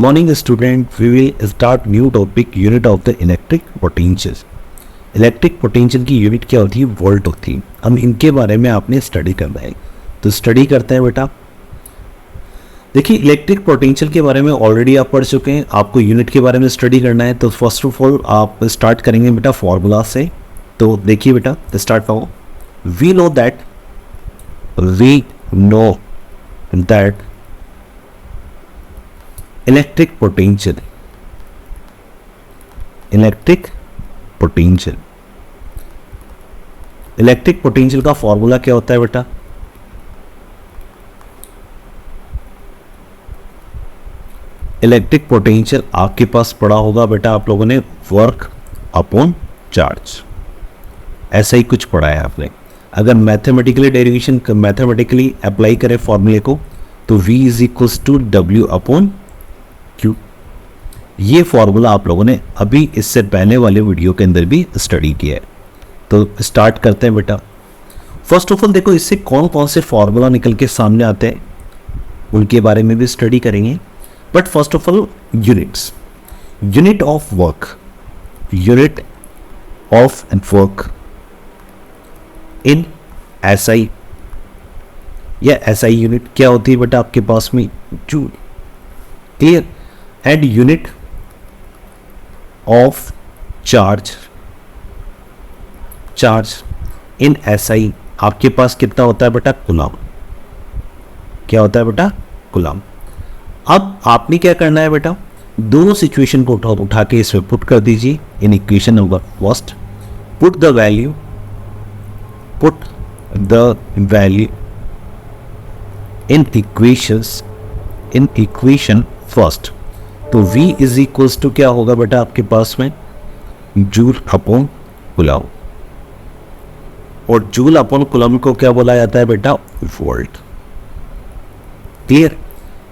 Morning student, we will start new topic unit of the electric potential. Electric potential की unit क्या होती है? Volt होती है। हम इनके बारे में आपने स्टडी करना है, तो स्टडी करते हैं बेटा। देखिए, इलेक्ट्रिक पोटेंशियल के बारे में ऑलरेडी आप पढ़ चुके हैं, आपको यूनिट के बारे में स्टडी करना है। तो फर्स्ट ऑफ ऑल आप स्टार्ट करेंगे बेटा फॉर्मूला से। तो देखिए बेटा, स्टार्ट करो। We know that electric potential electric potential का फॉर्मूला क्या होता है बेटा? इलेक्ट्रिक पोटेंशियल आपके पास पढ़ा होगा बेटा आप लोगों ने, वर्क अपॉन चार्ज, ऐसा ही कुछ पढ़ा है आपने। अगर मैथमेटिकली डेरिवेशन मैथमेटिकली अप्लाई करें फॉर्मूले को, तो V is equals to W upon Q। ये फॉर्मूला आप लोगों ने अभी इससे पहले वाले वीडियो के अंदर भी स्टडी किया है। तो स्टार्ट करते हैं बेटा। फर्स्ट ऑफ ऑल देखो, इससे कौन कौन से फॉर्मूला निकल के सामने आते हैं उनके बारे में भी स्टडी करेंगे। But first of all units, unit of work in SI या SI यूनिट क्या होती है बेटा आपके पास में? Joule. Clear? And unit of charge in SI आपके पास कितना होता है बेटा? कूलम। क्या होता है बेटा? कूलम। अब आपने क्या करना है बेटा, दोनों सिचुएशन को उठा के इसमें पुट कर दीजिए in equation number first. Put the value in equation first. तो V इज इक्वल्स टू क्या होगा बेटा आपके पास में? Joule upon coulomb. और जूल अपॉन कूलम को क्या बोला जाता है बेटा? वोल्ट। क्लियर?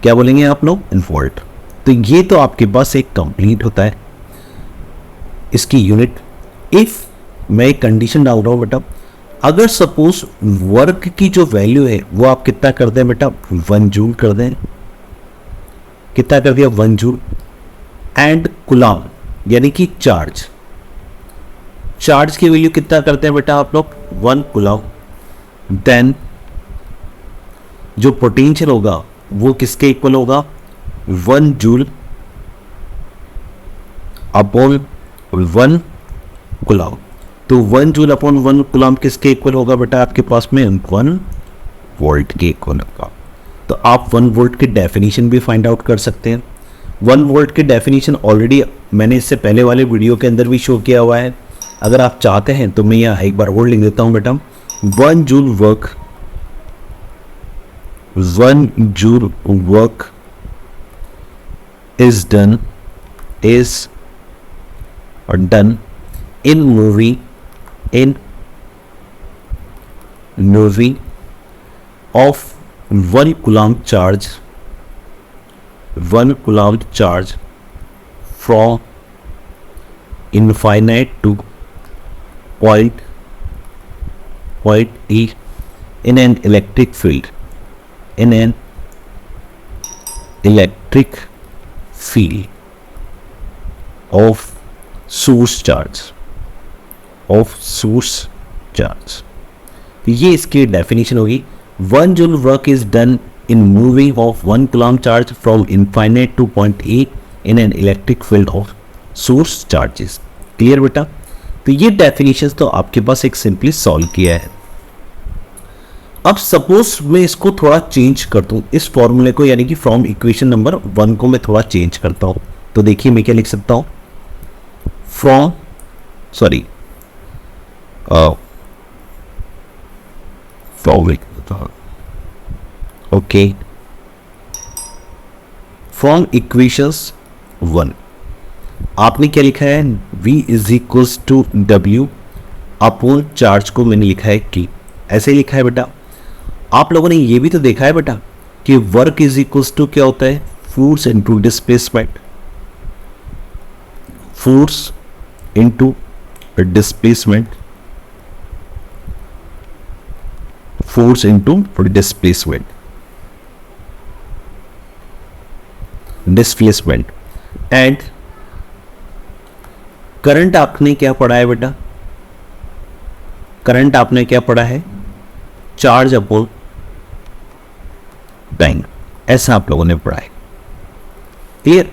क्या बोलेंगे आप लोग? इन वोल्ट। तो ये तो आपके पास एक कंप्लीट होता है इसकी यूनिट। इफ मैं एक कंडीशन डाल रहा हूं बेटा, अगर सपोज वर्क की जो वैल्यू है वो आप कितना कर दें बेटा? 1 जूल कर दें। कितना कर दिया? 1 जूल। एंड कूलम यानी कि चार्ज की वैल्यू कितना करते हैं बेटा आप लोग? 1 कूलम। देन जो पोटेंशियल होगा वो किसके इक्वल होगा? 1 जूल अपॉन 1 कूलम। तो 1 जूल अपॉन 1 कूलम किसके इक्वल होगा बेटा आपके पास में? 1 वोल्ट के इक्वल होगा। तो आप 1 वोल्ट की डेफिनेशन भी फाइंड आउट कर सकते हैं। 1 वोल्ट की डेफिनेशन ऑलरेडी मैंने इससे पहले वाले वीडियो के अंदर भी शो किया हुआ है। अगर आप चाहते हैं तो मैं यहाँ एक बार और लिख देता हूँ बेटा। 1 joule work is done in moving of 1 coulomb charge from infinite to point E in an electric field of source charge। तो ये इसकी डेफिनेशन होगी। 1 joule work is done in moving of 1 coulomb charge from infinite two point A in an electric field of source charges. Clear बेटा? तो ये definition तो आपके पास एक सिंपली सॉल्व किया है। अब सपोज मैं इसको थोड़ा चेंज कर दूं, इस फॉर्मूले को, यानी कि फ्रॉम इक्वेशन नंबर 1 को मैं थोड़ा चेंज करता हूं। तो देखिए मैं क्या लिख सकता हूं? फ्रॉम इक्वेशंस 1 आपने क्या लिखा है? V is equals to W upon charge को मैंने लिखा है K। ऐसे ही लिखा है बेटा। आप लोगों ने ये भी तो देखा है बेटा कि वर्क इज इक्वल्स टू क्या होता है? Force into displacement. Force into displacement. Displacement. And current आपने क्या पढ़ा है बेटा, करंट आपने क्या पढ़ा है, चार्ज अपॉन टाइम, ऐसा आप लोगों ने पढ़ा है। क्लियर।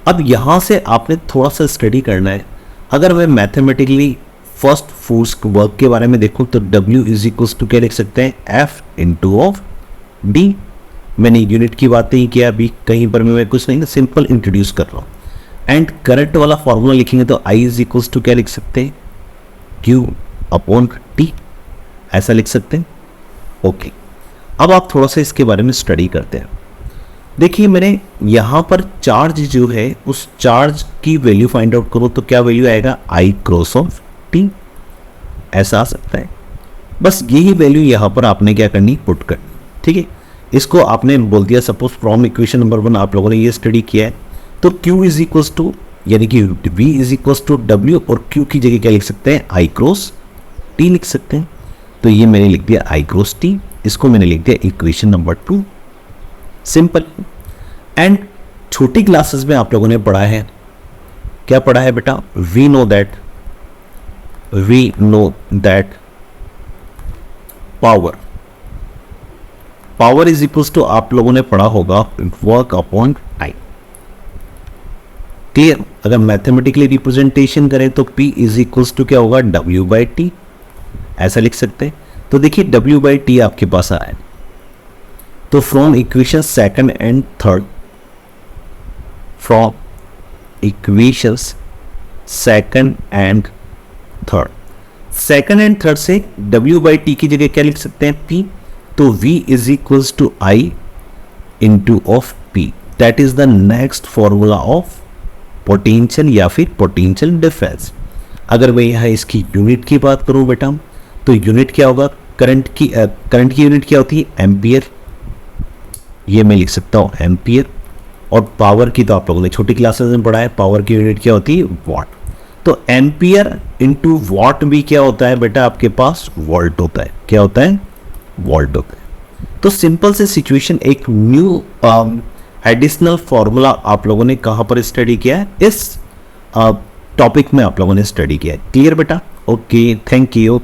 अब यहां से आपने थोड़ा सा स्टडी करना है। अगर मैं मैथमेटिकली फर्स्ट फोर्स वर्क के बारे में देखूं तो W इज इक्वल्स टू क्या लिख सकते हैं, F इंटू ऑफ D। मैंने यूनिट की बात नहीं किया अभी कहीं पर, मैं कुछ नहीं, सिंपल इंट्रोड्यूस कर रहा हूं। एंड करंट वाला फॉर्मूला लिखेंगे तो I इज इक्वल्स टू क्या लिख सकते हैं, Q अपॉन T, ऐसा लिख सकते हैं। ओके, अब आप थोड़ा सा इसके बारे में स्टडी करते हैं। देखिए मैंने यहाँ पर चार्ज जो है उस चार्ज की वैल्यू फाइंड आउट करो तो क्या वैल्यू आएगा, I क्रॉस ऑफ T, ऐसा आ सकता है। बस यही वैल्यू यहाँ पर आपने क्या करनी, पुट करनी। ठीक है, इसको आपने बोल दिया सपोज फ्रॉम इक्वेशन नंबर 1 आप लोगों ने ये स्टडी किया है तो Q इज इक्वल्स टू यानी कि V is equals to W और Q की जगह क्या लिख सकते हैं, I क्रॉस T लिख सकते हैं। तो ये मैंने लिख दिया I क्रॉस T, इसको मैंने लिख दिया इक्वेशन नंबर 2, सिंपल। एंड छोटी क्लासेस में आप लोगों ने पढ़ा है, क्या पढ़ा है बेटा, we know that power is equals to आप लोगों ने पढ़ा होगा वर्क अपॉन टाइम। क्लियर। अगर मैथमेटिकली रिप्रेजेंटेशन करें तो P इज इक्वल्स टू क्या होगा, W बाई टी, ऐसा लिख सकते हैं। तो देखिए W बाई टी आपके पास आया, तो from equation second and third, from equations second and third, second and third से W बाई टी की जगह क्या लिख सकते हैं, P। तो V is equals to I into of P, that is the next formula of potential या फिर पोटेंशियल डिफरेंस। अगर मैं यहाँ इसकी यूनिट की बात करूँ बेटा तो यूनिट क्या होगा, करंट की यूनिट क्या होती है, एम्पियर, ये मैं लिख सकता हूँ एम्पियर। और पावर की तो आप लोगों ने छोटी क्लासेस में पढ़ा है, पावर की यूनिट क्या होती है, वॉट। तो एम्पियर इंटू वॉट भी क्या होता है बेटा, आपके पास वोल्ट होता है। क्या होता है, वोल्ट होता है। तो सिंपल से सिचुएशन, एक न्यू एडिशनल फॉर्मूला आप लोगों ने कहां पर स्टडी किया है, इस टॉपिक में आप लोगों ने स्टडी किया है। क्लियर बेटा, ओके, थैंक यू।